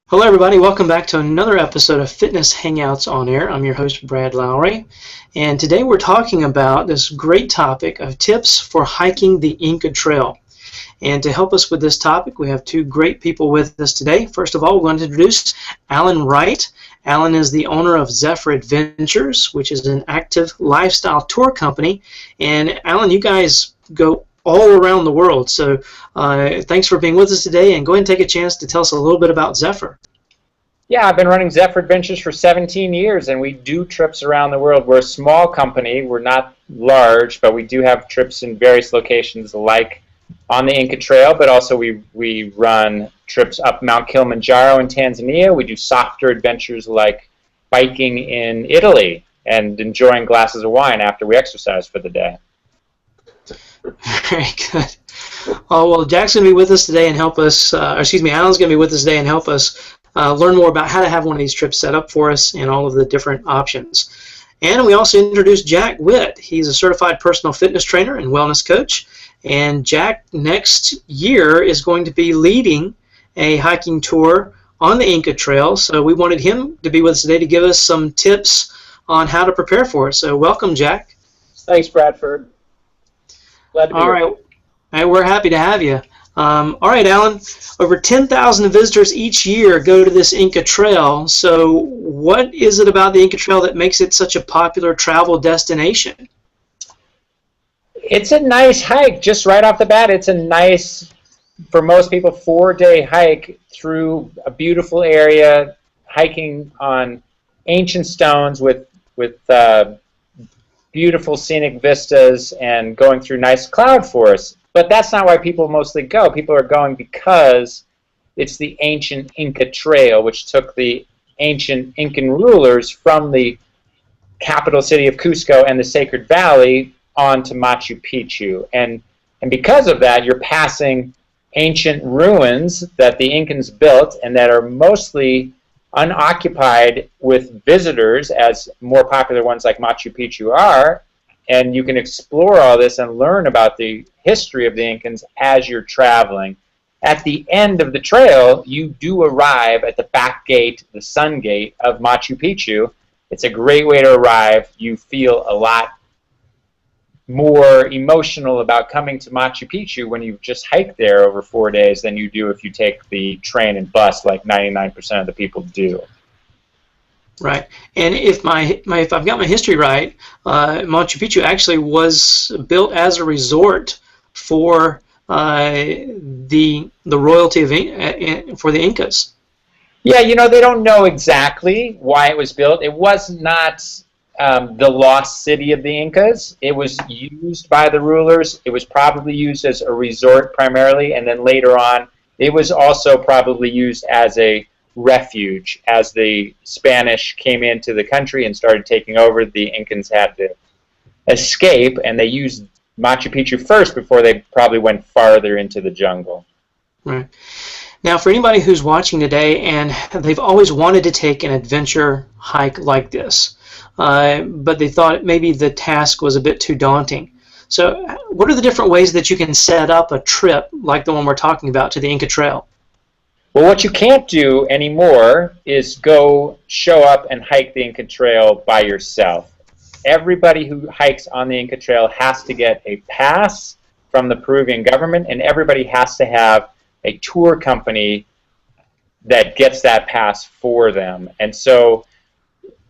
Hello everybody, welcome back to another episode of Fitness Hangouts on Air. I'm your host Brad Lowry, and today we're talking about this great topic of tips for hiking the Inca Trail. And to help us with this topic, we have two great people with us today. First of all, we're going to introduce Allan Wright. Allan is the owner of Zephyr Adventures, which is an active lifestyle tour company. And Allan, you guys go all around the world. So thanks for being with us today, and go ahead and take a chance to tell us a little bit about Zephyr. Yeah, I've been running Zephyr Adventures for 17 years, and we do trips around the world. We're a small company. We're not large, but we do have trips in various locations, like on the Inca Trail, but also we run trips up Mount Kilimanjaro in Tanzania. We do softer adventures like biking in Italy and enjoying glasses of wine after we exercise for the day. Very good. Oh, well, Jack's going to be with us today and help us, Allan's going to be with us today and help us learn more about how to have one of these trips set up for us and all of the different options. And we also introduced Jack Witt. He's a certified personal fitness trainer and wellness coach. And Jack next year is going to be leading a hiking tour on the Inca Trail. So we wanted him to be with us today to give us some tips on how to prepare for it. So welcome, Jack. Thanks, Bradford. Glad to be here. All right, we're happy to have you. All right, Allan, over 10,000 visitors each year go to this Inca Trail. So what is it about the Inca Trail that makes it such a popular travel destination? It's a nice hike. Just right off the bat, it's a nice, for most people, 4-day hike through a beautiful area, hiking on ancient stones with beautiful scenic vistas and going through nice cloud forests. But that's not why people mostly go. People are going because it's the ancient Inca Trail, which took the ancient Incan rulers from the capital city of Cusco and the Sacred Valley on to Machu Picchu. And because of that, you're passing ancient ruins that the Incans built and that are mostly unoccupied with visitors, as more popular ones like Machu Picchu are, and you can explore all this and learn about the history of the Incans as you're traveling. At the end of the trail, you do arrive at the back gate, the sun gate of Machu Picchu. It's a great way to arrive. You feel a lot more emotional about coming to Machu Picchu when you just hike there over 4 days than you do if you take the train and bus like 99% of the people do. Right, and if I've got my history right, Machu Picchu actually was built as a resort for the royalty of for the Incas. Yeah, you know, they don't know exactly why it was built. It was not the lost city of the Incas. It was used by the rulers. It was probably used as a resort primarily, and then later on it was also probably used as a refuge. As the Spanish came into the country and started taking over, the Incans had to escape, and they used Machu Picchu first before they probably went farther into the jungle. Right. Now, for anybody who's watching today and they've always wanted to take an adventure hike like this, but they thought maybe the task was a bit too daunting. So what are the different ways that you can set up a trip like the one we're talking about to the Inca Trail? Well, what you can't do anymore is go show up and hike the Inca Trail by yourself. Everybody who hikes on the Inca Trail has to get a pass from the Peruvian government, and everybody has to have a tour company that gets that pass for them. And so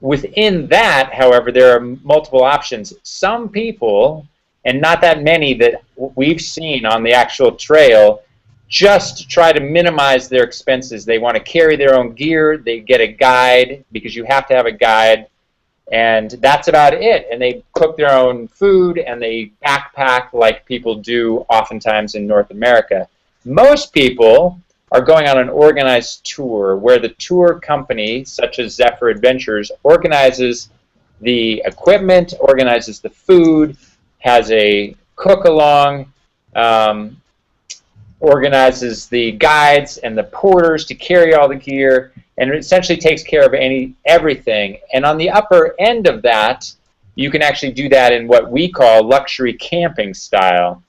within that, however, there are multiple options. Some people, and not that many that we've seen on the actual trail, just try to minimize their expenses. They want to carry their own gear. They get a guide, because you have to have a guide, and that's about it. And they cook their own food, and they backpack like people do oftentimes in North America. Most people are going on an organized tour where the tour company, such as Zephyr Adventures, organizes the equipment, organizes the food, has a cook-along, organizes the guides and the porters to carry all the gear, and it essentially takes care of everything. And on the upper end of that, you can actually do that in what we call luxury camping style.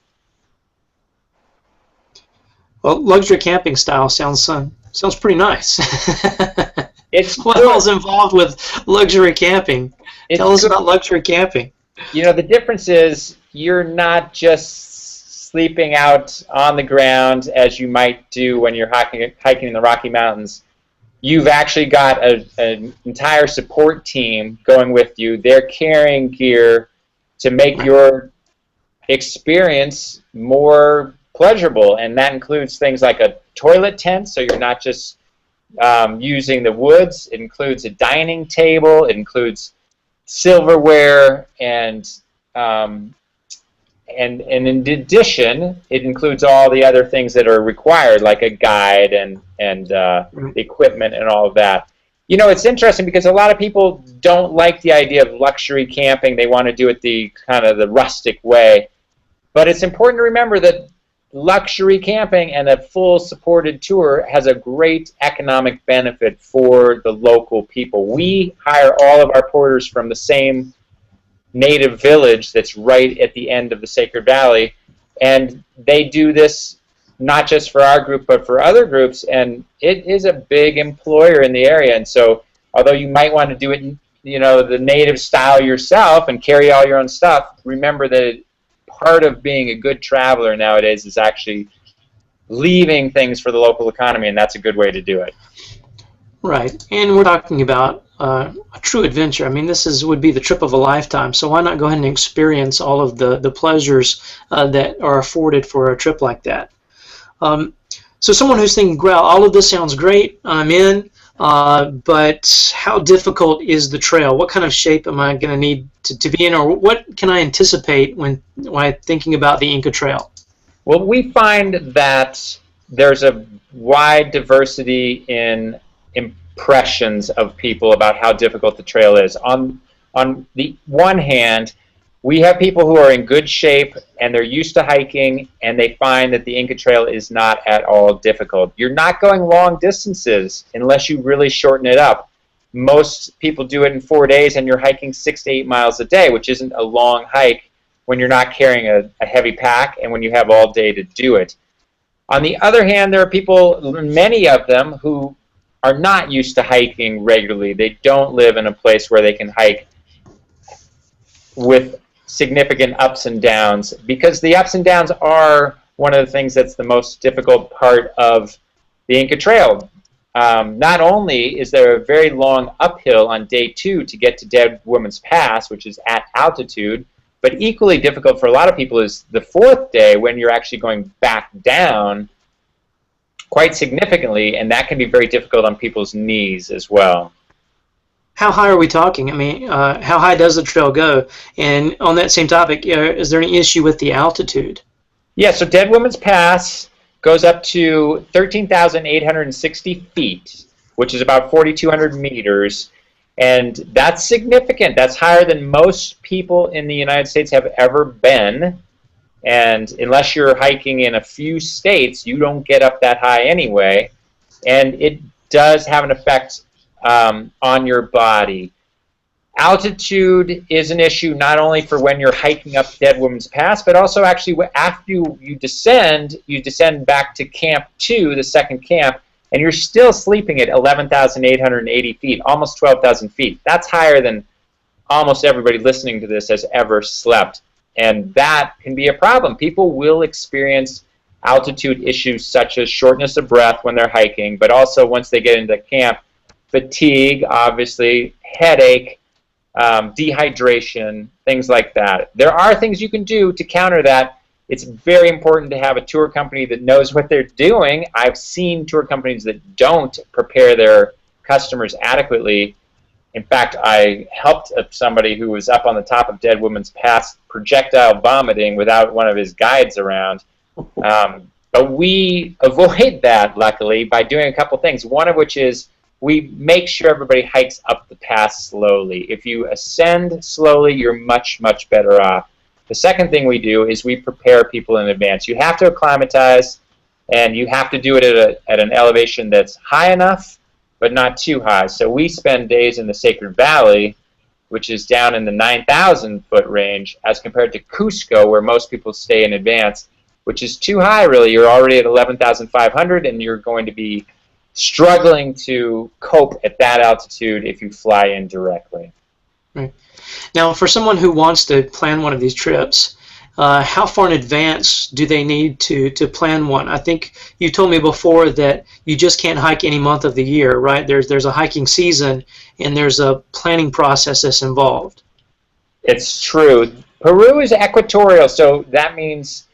Well, luxury camping style sounds Sounds pretty nice. It's what else involved with luxury camping? Tell us about luxury camping. You know, the difference is you're not just sleeping out on the ground as you might do when you're hiking in the Rocky Mountains. You've actually got an entire support team going with you. They're carrying gear to make your experience more pleasurable, and that includes things like a toilet tent, so you're not just using the woods. It includes a dining table. It includes silverware, and in addition, it includes all the other things that are required, like a guide and the equipment and all of that. You know, it's interesting because a lot of people don't like the idea of luxury camping. They want to do it the kind of the rustic way. But it's important to remember that luxury camping and a full supported tour has a great economic benefit for the local people. We hire all of our porters from the same native village that's right at the end of the Sacred Valley, and they do this not just for our group but for other groups, and it is a big employer in the area. And so although you might want to do it, you know, the native style yourself and carry all your own stuff, remember that part of being a good traveler nowadays is actually leaving things for the local economy, and that's a good way to do it. Right, and we're talking about a true adventure. I mean, would be the trip of a lifetime, so why not go ahead and experience all of the pleasures that are afforded for a trip like that. So someone who's thinking, well, all of this sounds great, I'm in, but how difficult is the trail? What kind of shape am I going to need to be in, or what can I anticipate when thinking about the Inca Trail? Well, we find that there's a wide diversity in impressions of people about how difficult the trail is. On the one hand, we have people who are in good shape and they're used to hiking, and they find that the Inca Trail is not at all difficult. You're not going long distances unless you really shorten it up. Most people do it in 4 days, and you're hiking 6 to 8 miles a day, which isn't a long hike when you're not carrying a heavy pack and when you have all day to do it. On the other hand, there are people, many of them, who are not used to hiking regularly. They don't live in a place where they can hike with significant ups and downs, because the ups and downs are one of the things that's the most difficult part of the Inca Trail. Not only is there a very long uphill on day 2 to get to Dead Woman's Pass, which is at altitude, but equally difficult for a lot of people is the 4th day, when you're actually going back down quite significantly, and that can be very difficult on people's knees as well. How high are we talking? I mean, how high does the trail go? And on that same topic, is there any issue with the altitude? Yeah, so Dead Woman's Pass goes up to 13,860 feet, which is about 4,200 meters, and that's significant. That's higher than most people in the United States have ever been, and unless you're hiking in a few states, you don't get up that high anyway, and it does have an effect on your body. Altitude is an issue not only for when you're hiking up Dead Woman's Pass, but also actually after you descend back to Camp 2, the second camp, and you're still sleeping at 11,880 feet, almost 12,000 feet. That's higher than almost everybody listening to this has ever slept, and that can be a problem. People will experience altitude issues such as shortness of breath when they're hiking, but also once they get into camp, fatigue, obviously, headache, dehydration, things like that. There are things you can do to counter that. It's very important to have a tour company that knows what they're doing. I've seen tour companies that don't prepare their customers adequately. In fact, I helped somebody who was up on the top of Dead Woman's Pass projectile vomiting without one of his guides around. But we avoid that, luckily, by doing a couple things, one of which is we make sure everybody hikes up the pass slowly. If you ascend slowly, you're much, much better off. The second thing we do is we prepare people in advance. You have to acclimatize, and you have to do it at an elevation that's high enough, but not too high. So we spend days in the Sacred Valley, which is down in the 9,000-foot range, as compared to Cusco, where most people stay in advance, which is too high, really. You're already at 11,500, and you're going to be struggling to cope at that altitude if you fly in directly. Right. Now, for someone who wants to plan one of these trips, how far in advance do they need to plan one? I think you told me before that you just can't hike any month of the year, right? There's a hiking season, and there's a planning process that's involved. It's true. Peru is equatorial, so that means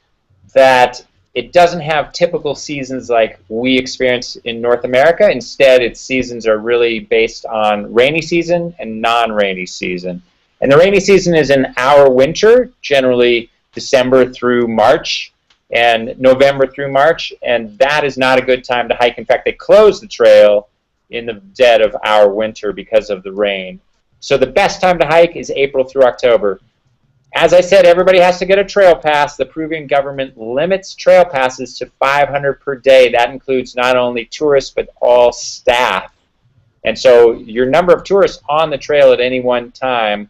that it doesn't have typical seasons like we experience in North America. Instead, its seasons are really based on rainy season and non-rainy season. And the rainy season is in our winter, generally December through March and November through March, and that is not a good time to hike. In fact, they close the trail in the dead of our winter because of the rain. So the best time to hike is April through October. As I said, everybody has to get a trail pass. The Peruvian government limits trail passes to 500 per day. That includes not only tourists, but all staff. And so your number of tourists on the trail at any one time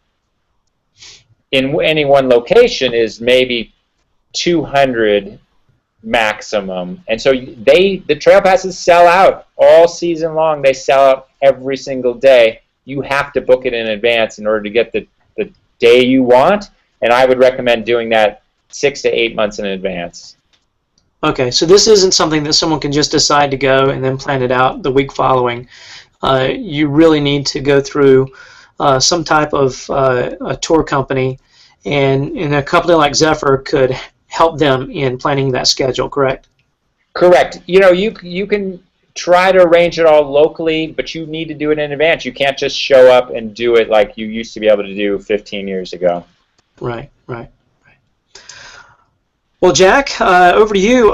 in any one location is maybe 200 maximum. And so the trail passes sell out all season long. They sell out every single day. You have to book it in advance in order to get the day you want. And I would recommend doing that 6 to 8 months in advance. Okay, so this isn't something that someone can just decide to go and then plan it out the week following. You really need to go through some type of a tour company, and a company like Zephyr could help them in planning that schedule, correct? Correct. You know, you can try to arrange it all locally, but you need to do it in advance. You can't just show up and do it like you used to be able to do 15 years ago. Right. Well, Jack, over to you.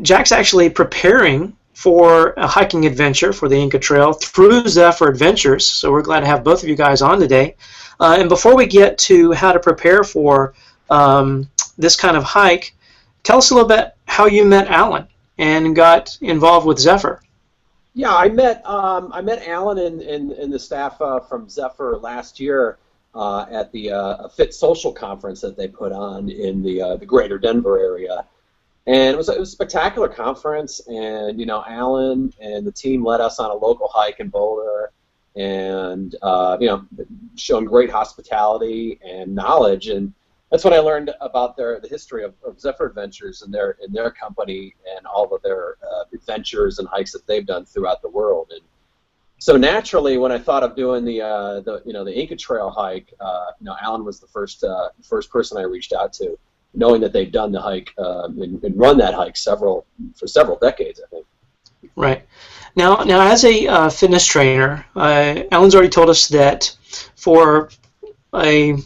Jack's actually preparing for a hiking adventure for the Inca Trail through Zephyr Adventures, so we're glad to have both of you guys on today. And before we get to how to prepare for this kind of hike, tell us a little bit how you met Allan and got involved with Zephyr. Yeah, I met Allan and the staff from Zephyr last year at the Fit Social conference that they put on in the greater Denver area. And it was a spectacular conference, and you know, Allan and the team led us on a local hike in Boulder, and you know, shown great hospitality and knowledge, and that's what I learned about the history of Zephyr Adventures and their company and all of their adventures and hikes that they've done throughout the world. And so naturally, when I thought of doing the Inca Trail hike, you know, Allan was the first person I reached out to, knowing that they'd done the hike and run that hike for several decades, I think. Right. Now as a fitness trainer, Allan's already told us that for a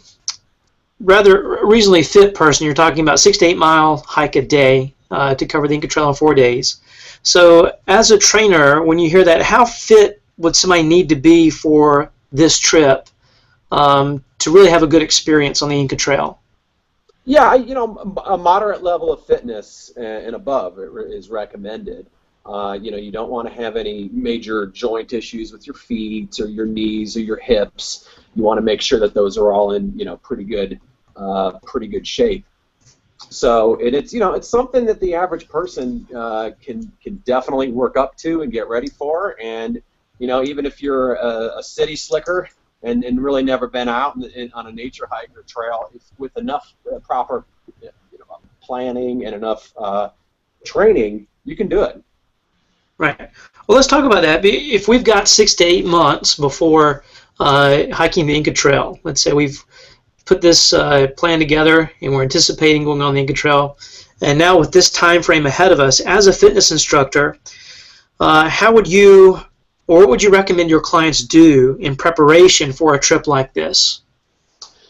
rather reasonably fit person, you're talking about 6 to 8 mile hike a day to cover the Inca Trail in 4 days. So as a trainer, when you hear that, how fit would somebody need to be for this trip to really have a good experience on the Inca Trail? Yeah, you know, a moderate level of fitness and above is recommended. You know, you don't want to have any major joint issues with your feet or your knees or your hips. You want to make sure that those are all in, you know, pretty good shape. So it's something that the average person can definitely work up to and get ready for. And you know, even if you're a city slicker and really never been out on a nature hike or trail, with enough proper planning and enough training, you can do it. Right. Well, let's talk about that. If we've got 6 to 8 months before hiking the Inca Trail, let's say we've put this plan together and we're anticipating going on the Inca Trail, and now with this time frame ahead of us, as a fitness instructor, how would you, or what would you recommend your clients do in preparation for a trip like this?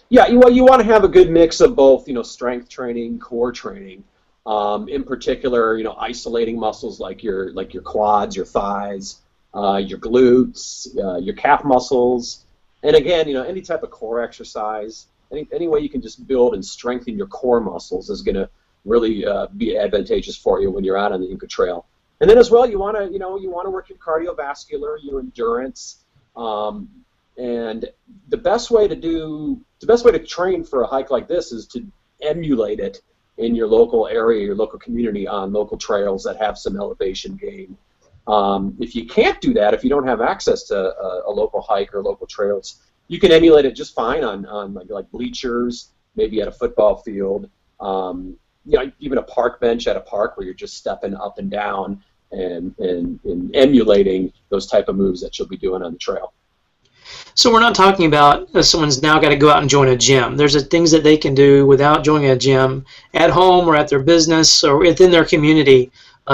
Yeah, you want to have a good mix of both, you know, strength training, core training. In particular, you know, isolating muscles like your quads, your thighs, your glutes, your calf muscles, and again, you know, any type of core exercise. Any way you can just build and strengthen your core muscles is going to really be advantageous for you when you're out on the Inca Trail. And then as well, you want to work your cardiovascular, your endurance, and the best way to train for a hike like this is to emulate it in your local area, your local community, on local trails that have some elevation gain. If you can't do that, if you don't have access to a local hike or local trails, you can emulate it just fine on like bleachers, maybe at a football field, even a park bench at a park where you're just stepping up and down and emulating those type of moves that you'll be doing on the trail. So we're not talking about someone's now got to go out and join a gym. There's things that they can do without joining a gym at home or at their business or within their community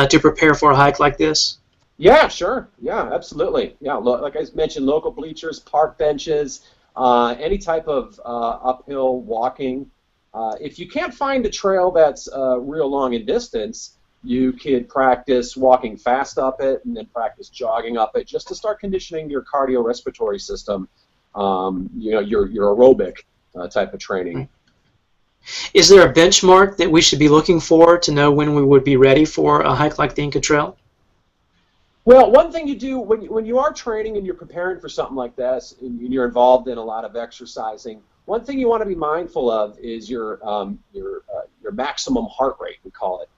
to prepare for a hike like this. Yeah, sure. Yeah, absolutely. Yeah, like I mentioned, local bleachers, park benches, any type of uphill walking. If you can't find a trail that's real long in distance, you could practice walking fast up it and then practice jogging up it just to start conditioning your cardiorespiratory system, your aerobic type of training. Is there a benchmark that we should be looking for to know when we would be ready for a hike like the Inca Trail? Well, one thing you do when you are training and you're preparing for something like this and you're involved in a lot of exercising, one thing you want to be mindful of is your maximum heart rate, we call it.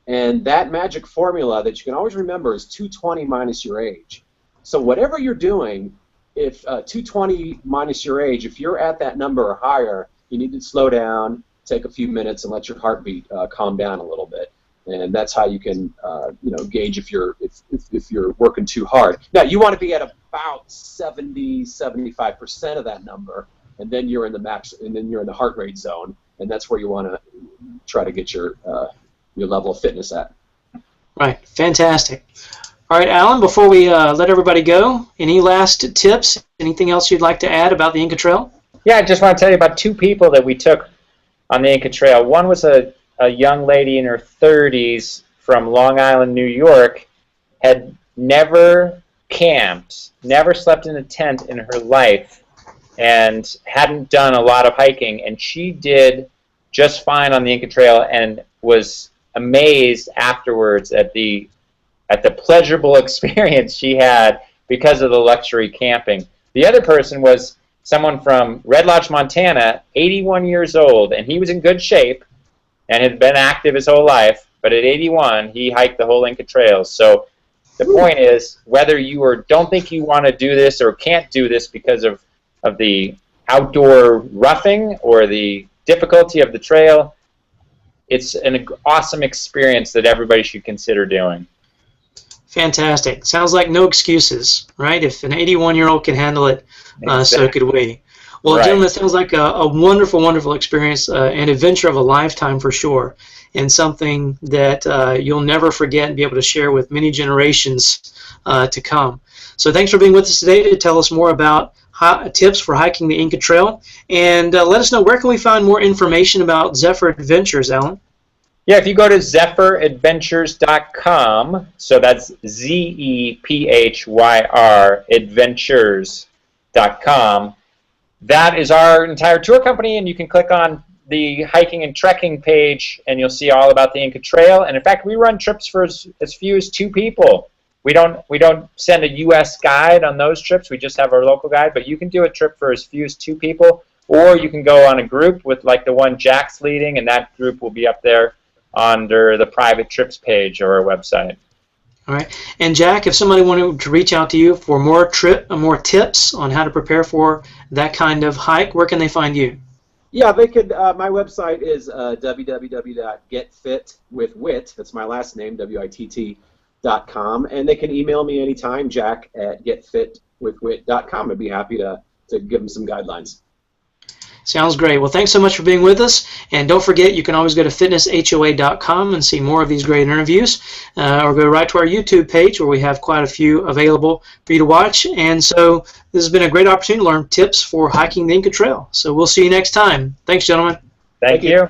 And that magic formula that you can always remember is 220 minus your age. So whatever you're doing, if 220 minus your age, if you're at that number or higher, you need to slow down, take a few minutes, and let your heartbeat calm down a little bit. And that's how you can gauge if you're working too hard. Now you want to be at about 70-75% of that number, and then you're in the max, and then you're in the heart rate zone, and that's where you want to try to get your level of fitness at. Right, fantastic. All right, Allan, before we let everybody go, any last tips, anything else you'd like to add about the Inca Trail? Yeah, I just want to tell you about two people that we took on the Inca Trail. One was a young lady in her 30s from Long Island, New York, had never camped, never slept in a tent in her life, and hadn't done a lot of hiking, and she did just fine on the Inca Trail and was amazed afterwards at the pleasurable experience she had because of the luxury camping. The other person was someone from Red Lodge, Montana, 81 years old, and he was in good shape and had been active his whole life, but at 81, he hiked the whole Inca Trail. So the point is, whether you don't think you want to do this or can't do this because of the outdoor roughing or the difficulty of the trail, it's an awesome experience that everybody should consider doing. Fantastic. Sounds like no excuses, right? If an 81-year-old can handle it, so could we. Well, Right. gentlemen, it sounds like a wonderful, wonderful experience, an adventure of a lifetime for sure, and something that you'll never forget and be able to share with many generations to come. So thanks for being with us today to tell us more about tips for hiking the Inca Trail, and let us know, where can we find more information about Zephyr Adventures, Allan? Yeah, if you go to zephyradventures.com, so that's ZEPHYR adventures.com, that is our entire tour company, and you can click on the hiking and trekking page, and you'll see all about the Inca Trail. And in fact, we run trips for as few as 2 people. We don't send a U.S. guide on those trips. We just have our local guide, but you can do a trip for as few as 2 people, or you can go on a group with like the one Jack's leading, and that group will be up there under the private trips page or our website. All right. And Jack, if somebody wanted to reach out to you for more tips on how to prepare for that kind of hike, where can they find you? Yeah, they could. My website is www.getfitwithwitt. That's my last name, WITT.com, and they can email me anytime, jack@getfitwithwitt.com. I'd be happy to give them some guidelines. Sounds great. Well, thanks so much for being with us. And don't forget, you can always go to fitnesshoa.com and see more of these great interviews, or go right to our YouTube page where we have quite a few available for you to watch. And so this has been a great opportunity to learn tips for hiking the Inca Trail. So we'll see you next time. Thanks, gentlemen. Thank you.